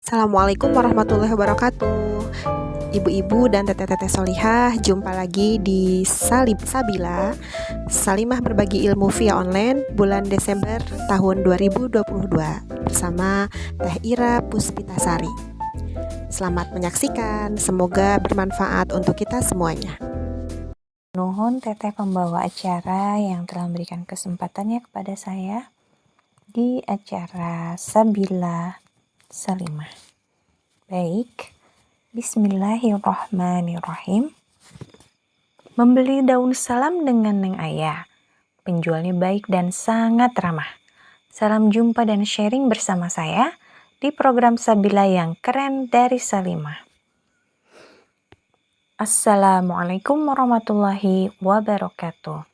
Assalamualaikum warahmatullahi wabarakatuh. Ibu-ibu dan teteh-teteh solihah, jumpa lagi di Sabila Salimah Berbagi Ilmu via online bulan Desember tahun 2022 bersama Teh Ira Puspitasari. Selamat menyaksikan, semoga bermanfaat untuk kita semuanya. Nuhun teteh pembawa acara yang telah memberikan kesempatannya kepada saya di acara Sabila Salimah. Baik, bismillahirrahmanirrahim. Membeli daun salam dengan Neng Ayah. Penjualnya baik dan sangat ramah. Salam jumpa dan sharing bersama saya di program Sabila yang keren dari Salimah. Assalamualaikum warahmatullahi wabarakatuh.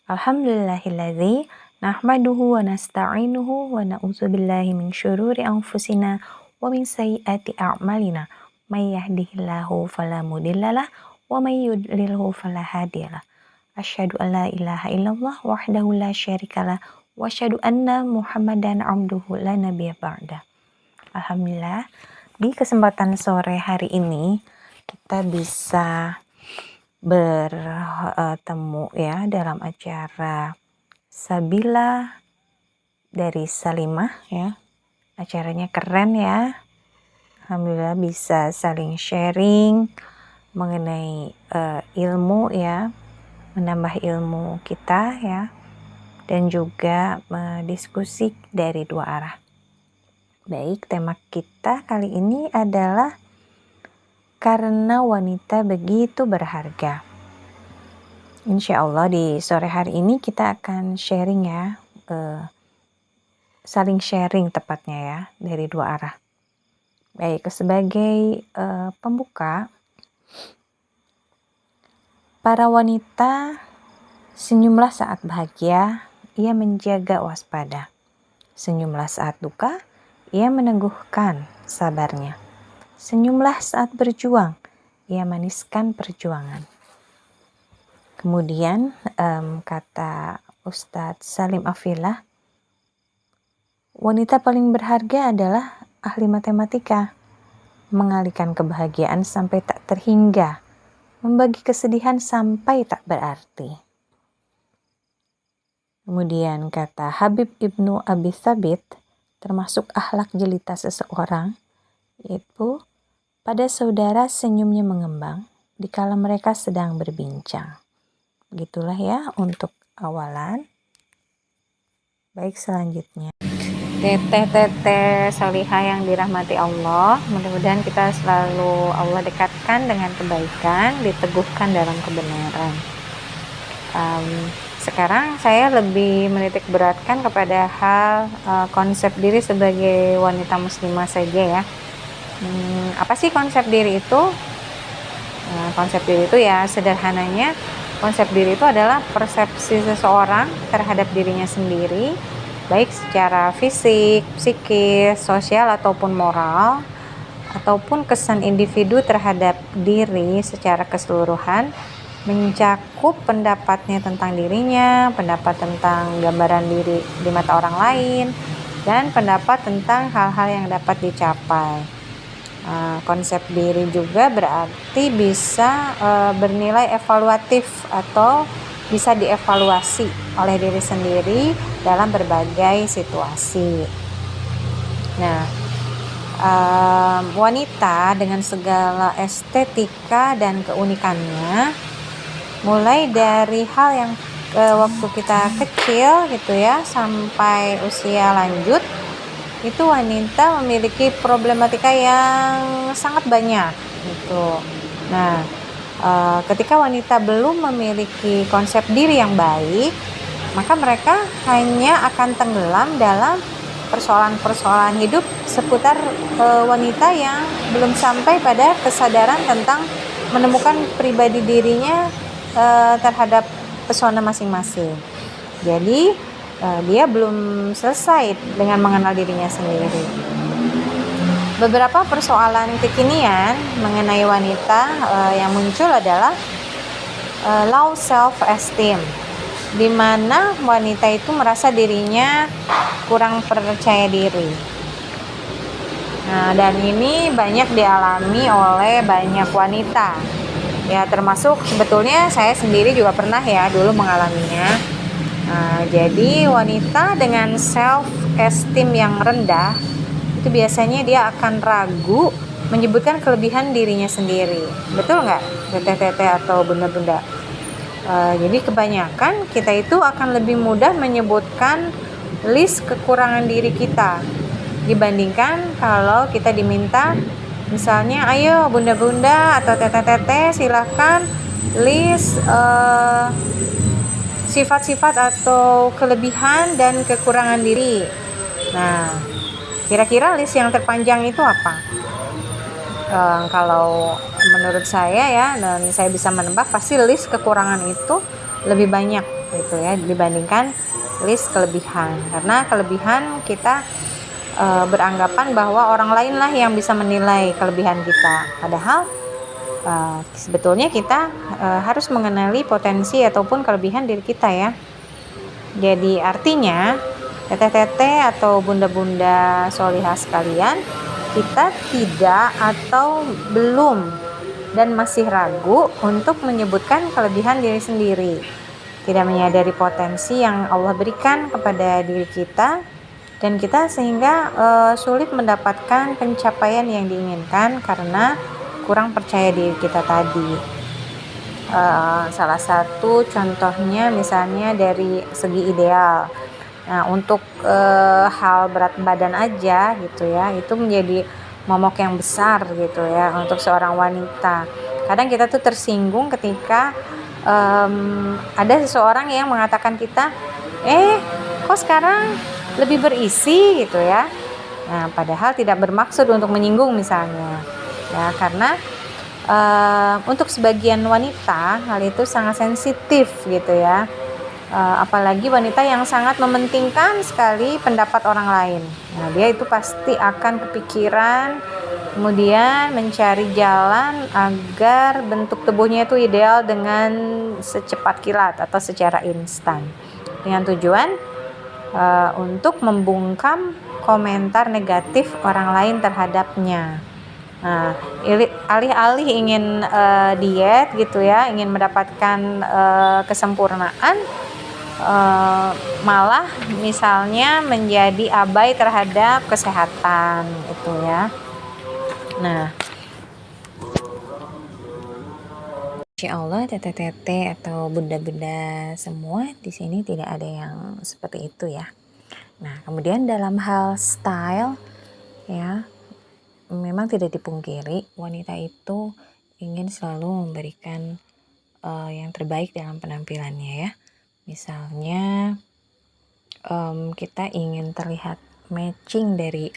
Alhamdulillahilladzi nahmaduhu wa nasta'inuhu wa na'udzubillahi min syururi anfusina wa min sayyiati a'malina. May yahdihillahu fala mudhillalah wa may yudlilhu fala hadiyalah. Asyhadu an la ilaha illallah wahdahu la syarikalah wa asyhadu anna Muhammadan abduhu la nabiyya ba'da. Alhamdulillah, di kesempatan sore hari ini kita bisa bertemu ya dalam acara Sabila dari Salimah ya. Acaranya keren ya. Alhamdulillah bisa saling sharing mengenai ilmu ya, menambah ilmu kita ya, dan juga diskusi dari dua arah. Baik, tema kita kali ini adalah karena wanita begitu berharga. Insya Allah di sore hari ini kita akan sharing ya, saling sharing tepatnya ya, dari dua arah. Baik, sebagai pembuka, para wanita senyumlah saat bahagia, ia menjaga waspada. Senyumlah saat duka, ia meneguhkan sabarnya. Senyumlah saat berjuang, ia maniskan perjuangan. Kemudian kata Ustadz Salim Afillah, wanita paling berharga adalah ahli matematika, mengalihkan kebahagiaan sampai tak terhingga, membagi kesedihan sampai tak berarti. Kemudian kata Habib Ibnu Abi Thabit, termasuk akhlak jelita seseorang, yaitu pada saudara senyumnya mengembang dikala mereka sedang berbincang. Begitulah ya untuk awalan. Baik, selanjutnya. Teteh-teteh salihah yang dirahmati Allah, mudah-mudahan kita selalu Allah dekatkan dengan kebaikan, diteguhkan dalam kebenaran. Sekarang saya lebih menitik beratkan kepada hal konsep diri sebagai wanita muslimah saja ya. Apa sih konsep diri itu? Konsep diri itu ya sederhananya, konsep diri itu adalah persepsi seseorang terhadap dirinya sendiri, baik secara fisik, psikis, sosial ataupun moral, ataupun kesan individu terhadap diri secara keseluruhan, mencakup pendapatnya tentang dirinya, pendapat tentang gambaran diri di mata orang lain, dan pendapat tentang hal-hal yang dapat dicapai. Konsep diri juga berarti bisa bernilai evaluatif atau bisa dievaluasi oleh diri sendiri dalam berbagai situasi. Nah, wanita dengan segala estetika dan keunikannya, mulai dari hal yang waktu kita kecil gitu ya sampai usia lanjut, itu wanita memiliki problematika yang sangat banyak gitu. Nah, ketika wanita belum memiliki konsep diri yang baik, maka mereka hanya akan tenggelam dalam persoalan-persoalan hidup seputar wanita yang belum sampai pada kesadaran tentang menemukan pribadi dirinya terhadap pesona masing-masing. Jadi dia belum selesai dengan mengenal dirinya sendiri. Beberapa persoalan kekinian mengenai wanita yang muncul adalah low self-esteem, di mana wanita itu merasa dirinya kurang percaya diri. Nah, dan ini banyak dialami oleh banyak wanita. Ya, termasuk sebetulnya saya sendiri juga pernah ya dulu mengalaminya. Nah, jadi wanita dengan self esteem yang rendah itu biasanya dia akan ragu menyebutkan kelebihan dirinya sendiri. Betul nggak, teteh-teteh atau bunda-bunda? Jadi kebanyakan kita itu akan lebih mudah menyebutkan list kekurangan diri kita dibandingkan kalau kita diminta misalnya, ayo bunda-bunda atau teteh-teteh silahkan list sifat-sifat atau kelebihan dan kekurangan diri. Nah, kira-kira list yang terpanjang itu apa? Kalau menurut saya ya, dan saya bisa menebak, pasti list kekurangan itu lebih banyak gitu ya dibandingkan list kelebihan. Karena kelebihan kita beranggapan bahwa orang lain lah yang bisa menilai kelebihan kita. Padahal sebetulnya kita harus mengenali potensi ataupun kelebihan diri kita ya. Jadi artinya teteh-teteh atau bunda-bunda solihah sekalian, kita tidak atau belum dan masih ragu untuk menyebutkan kelebihan diri sendiri, tidak menyadari potensi yang Allah berikan kepada diri kita, dan kita sehingga sulit mendapatkan pencapaian yang diinginkan karena kurang percaya diri kita tadi. Salah satu contohnya misalnya dari segi ideal. Nah, untuk hal berat badan aja gitu ya, itu menjadi momok yang besar gitu ya untuk seorang wanita. Kadang kita tuh tersinggung ketika ada seseorang yang mengatakan kita, kok sekarang lebih berisi gitu ya. Nah, padahal tidak bermaksud untuk menyinggung misalnya. Ya, karena untuk sebagian wanita hal itu sangat sensitif gitu ya. Apalagi wanita yang sangat mementingkan sekali pendapat orang lain. Nah, dia itu pasti akan kepikiran, kemudian mencari jalan agar bentuk tubuhnya itu ideal dengan secepat kilat atau secara instan, dengan tujuan untuk membungkam komentar negatif orang lain terhadapnya. Nah, alih-alih ingin diet gitu ya, ingin mendapatkan kesempurnaan, malah misalnya menjadi abai terhadap kesehatan itu ya. Nah, Insya Allah teteh-teteh atau bunda-bunda semua di sini tidak ada yang seperti itu ya. Nah, kemudian dalam hal style ya, memang tidak dipungkiri wanita itu ingin selalu memberikan yang terbaik dalam penampilannya ya. Misalnya kita ingin terlihat matching dari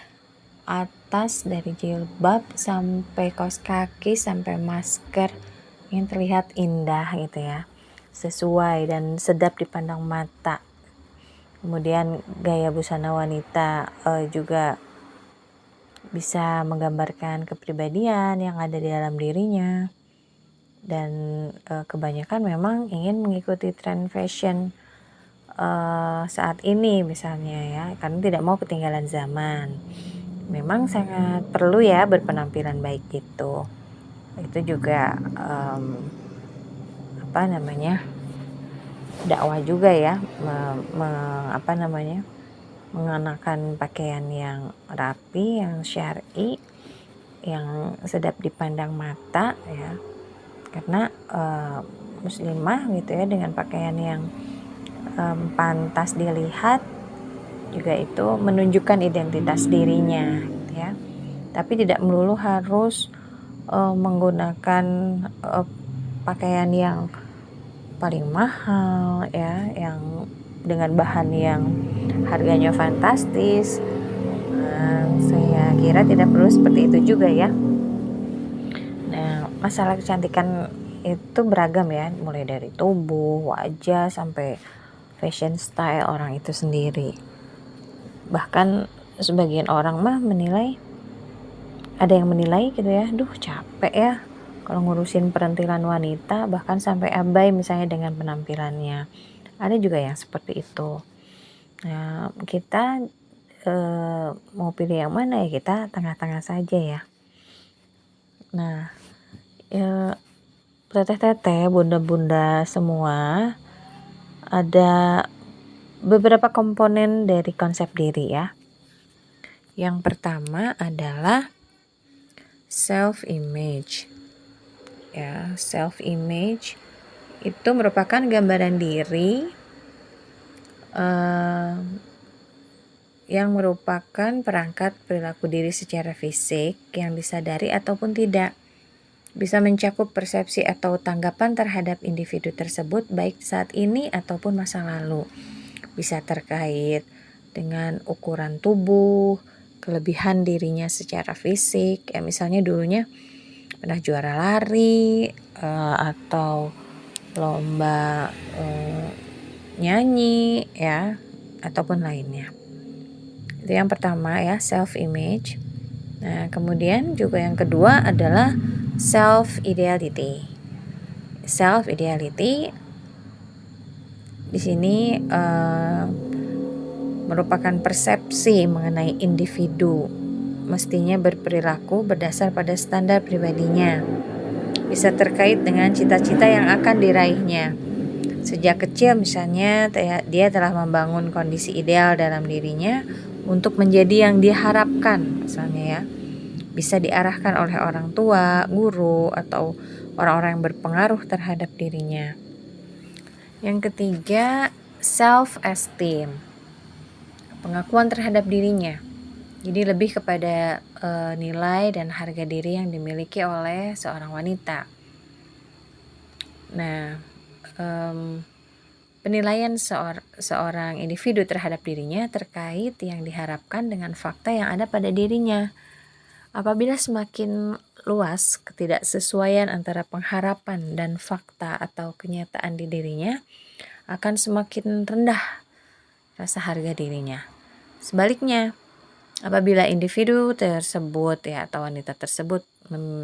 atas, dari jilbab sampai kaos kaki sampai masker, ingin terlihat indah gitu ya, sesuai dan sedap dipandang mata. Kemudian gaya busana wanita juga bisa menggambarkan kepribadian yang ada di dalam dirinya. Dan kebanyakan memang ingin mengikuti tren fashion saat ini misalnya ya, karena tidak mau ketinggalan zaman. Memang sangat perlu ya berpenampilan baik gitu. Itu juga dakwah juga ya, mengenakan pakaian yang rapi, yang syar'i, yang sedap dipandang mata ya. Karena muslimah gitu ya, dengan pakaian yang pantas dilihat juga itu menunjukkan identitas dirinya ya. Tapi tidak melulu harus menggunakan pakaian yang paling mahal ya, yang dengan bahan yang harganya fantastis. Saya kira tidak perlu seperti itu juga ya. Nah, masalah kecantikan itu beragam ya, mulai dari tubuh, wajah, sampai fashion style orang itu sendiri. Bahkan sebagian orang mah ada yang menilai gitu ya, duh capek ya kalau ngurusin perantilan wanita, bahkan sampai abai misalnya dengan penampilannya. Ada juga yang seperti itu. Nah, kita mau pilih yang mana ya, kita tengah-tengah saja ya. Nah, ya, teteh-teteh, bunda-bunda semua, ada beberapa komponen dari konsep diri ya. Yang pertama adalah self image. Ya, self image itu merupakan gambaran diri yang merupakan perangkat perilaku diri secara fisik yang disadari ataupun tidak. Bisa mencakup persepsi atau tanggapan terhadap individu tersebut baik saat ini ataupun masa lalu. Bisa terkait dengan ukuran tubuh, kelebihan dirinya secara fisik, ya misalnya dulunya pernah juara lari atau lomba nyanyi ya, ataupun lainnya. Itu yang pertama ya, self image. Nah, kemudian juga yang kedua adalah self ideality. Self ideality di sini merupakan persepsi mengenai individu mestinya berperilaku berdasar pada standar pribadinya. Bisa terkait dengan cita-cita yang akan diraihnya. Sejak kecil misalnya dia telah membangun kondisi ideal dalam dirinya untuk menjadi yang diharapkan misalnya ya. Bisa diarahkan oleh orang tua, guru, atau orang-orang yang berpengaruh terhadap dirinya. Yang ketiga, self-esteem. Pengakuan terhadap dirinya. Jadi lebih kepada nilai dan harga diri yang dimiliki oleh seorang wanita. Nah, penilaian seorang individu terhadap dirinya terkait yang diharapkan dengan fakta yang ada pada dirinya. Apabila semakin luas ketidaksesuaian antara pengharapan dan fakta atau kenyataan di dirinya, akan semakin rendah rasa harga dirinya. Sebaliknya, apabila individu tersebut ya atau wanita tersebut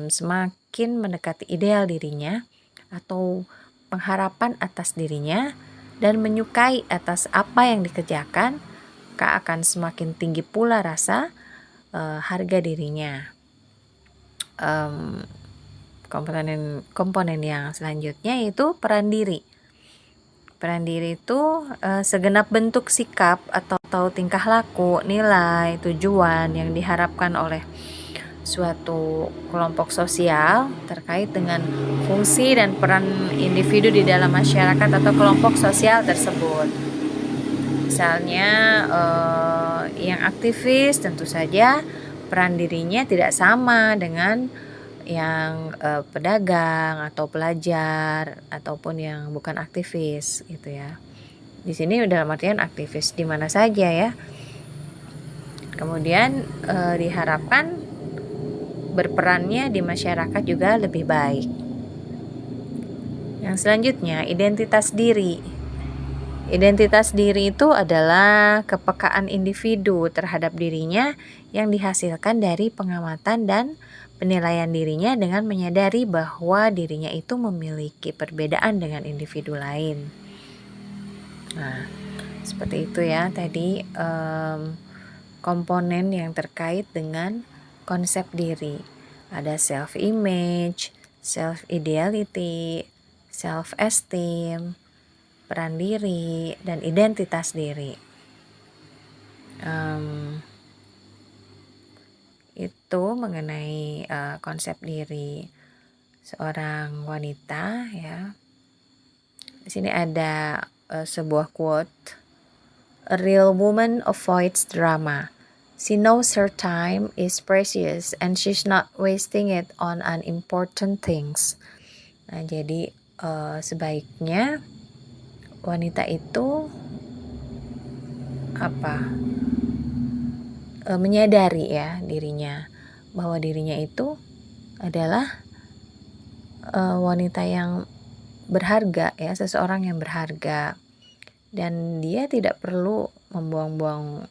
semakin mendekati ideal dirinya atau pengharapan atas dirinya dan menyukai atas apa yang dikerjakan, maka akan semakin tinggi pula rasa harga dirinya. Komponen yang selanjutnya yaitu peran diri. Peran diri itu segenap bentuk sikap atau tingkah laku, nilai, tujuan yang diharapkan oleh suatu kelompok sosial terkait dengan fungsi dan peran individu di dalam masyarakat atau kelompok sosial tersebut. Misalnya yang aktivis tentu saja peran dirinya tidak sama dengan yang pedagang atau pelajar ataupun yang bukan aktivis gitu ya. Di sini dalam artian aktivis di mana saja ya. Kemudian diharapkan berperannya di masyarakat juga lebih baik. Yang selanjutnya, identitas diri. Identitas diri itu adalah kepekaan individu terhadap dirinya yang dihasilkan dari pengamatan dan penilaian dirinya dengan menyadari bahwa dirinya itu memiliki perbedaan dengan individu lain. Nah, seperti itu ya tadi komponen yang terkait dengan konsep diri. Ada self-image, self-ideality, self-esteem, peran diri, dan identitas diri. Itu mengenai konsep diri seorang wanita ya. Di sini ada sebuah quote. A real woman avoids drama. She knows her time is precious and she's not wasting it on unimportant things. Nah, jadi sebaiknya wanita itu menyadari ya dirinya bahwa dirinya itu adalah wanita yang berharga ya, seseorang yang berharga, dan dia tidak perlu membuang-buang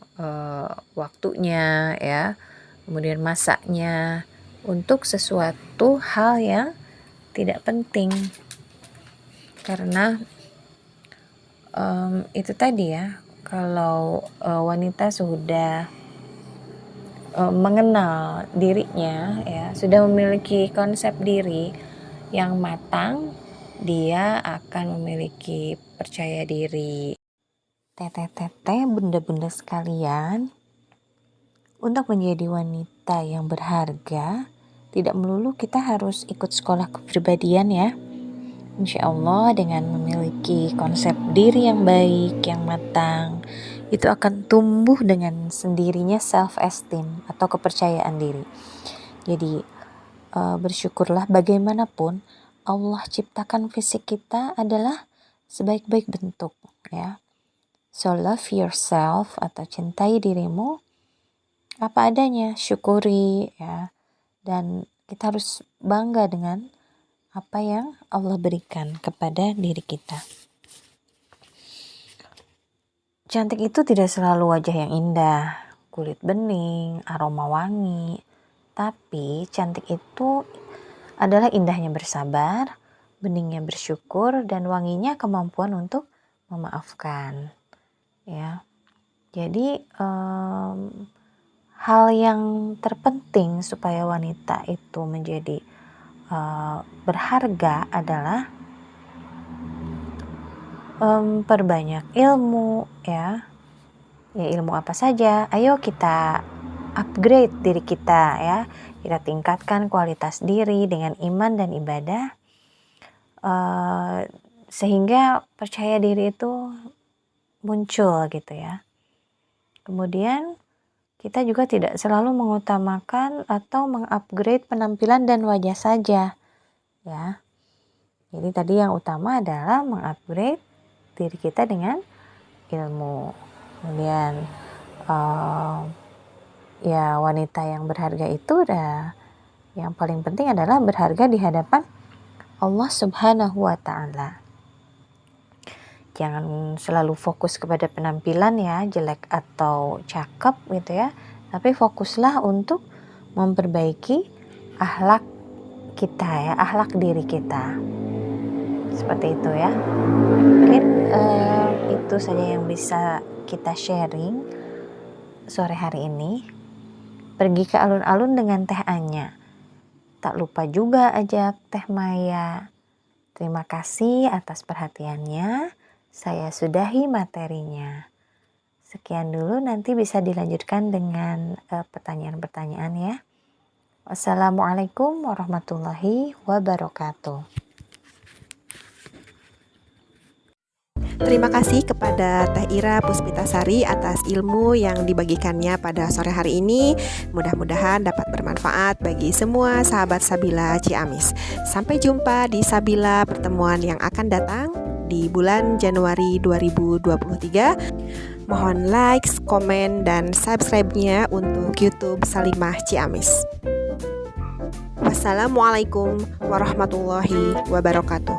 waktunya ya, kemudian masanya untuk sesuatu hal yang tidak penting, karena itu tadi ya, kalau wanita sudah mengenal dirinya ya, sudah memiliki konsep diri yang matang, dia akan memiliki percaya diri. Teteh-teteh, bunda-bunda sekalian, untuk menjadi wanita yang berharga, tidak melulu kita harus ikut sekolah kepribadian ya. Insya Allah dengan memiliki konsep diri yang baik, yang matang, itu akan tumbuh dengan sendirinya self-esteem atau kepercayaan diri. Jadi bersyukurlah bagaimanapun Allah ciptakan fisik kita adalah sebaik-baik bentuk ya. So love yourself atau cintai dirimu apa adanya, syukuri ya. Dan kita harus bangga dengan apa yang Allah berikan kepada diri kita. Cantik itu tidak selalu wajah yang indah, kulit bening, aroma wangi. Tapi cantik itu adalah indahnya bersabar, beningnya bersyukur, dan wanginya kemampuan untuk memaafkan. Ya, jadi hal yang terpenting supaya wanita itu menjadi berharga adalah perbanyak ilmu ya. Ya, ilmu apa saja? Ayo kita upgrade diri kita ya. Kita tingkatkan kualitas diri dengan iman dan ibadah sehingga percaya diri itu muncul gitu ya. Kemudian kita juga tidak selalu mengutamakan atau mengupgrade penampilan dan wajah saja ya. Jadi tadi yang utama adalah mengupgrade diri kita dengan ilmu. Kemudian ya wanita yang berharga itu yang paling penting adalah berharga di hadapan Allah Subhanahu wa Ta'ala. Jangan selalu fokus kepada penampilan ya, jelek atau cakep gitu ya. Tapi fokuslah untuk memperbaiki akhlak kita ya, akhlak diri kita. Seperti itu ya. Mungkin itu saja yang bisa kita sharing sore hari ini. Pergi ke alun-alun dengan Teh Anya. Tak lupa juga ajak Teh Maya. Terima kasih atas perhatiannya. Saya sudahi materinya. Sekian dulu, nanti bisa dilanjutkan dengan pertanyaan-pertanyaan ya. Wassalamualaikum warahmatullahi wabarakatuh. Terima kasih kepada Teh Ira Puspitasari atas ilmu yang dibagikannya pada sore hari ini. Mudah-mudahan dapat bermanfaat bagi semua sahabat Sabila Ciamis. Sampai jumpa di Sabila pertemuan yang akan datang di bulan Januari 2023. Mohon likes, komen, dan subscribe-nya untuk YouTube Salimah Ciamis. Wassalamualaikum warahmatullahi wabarakatuh.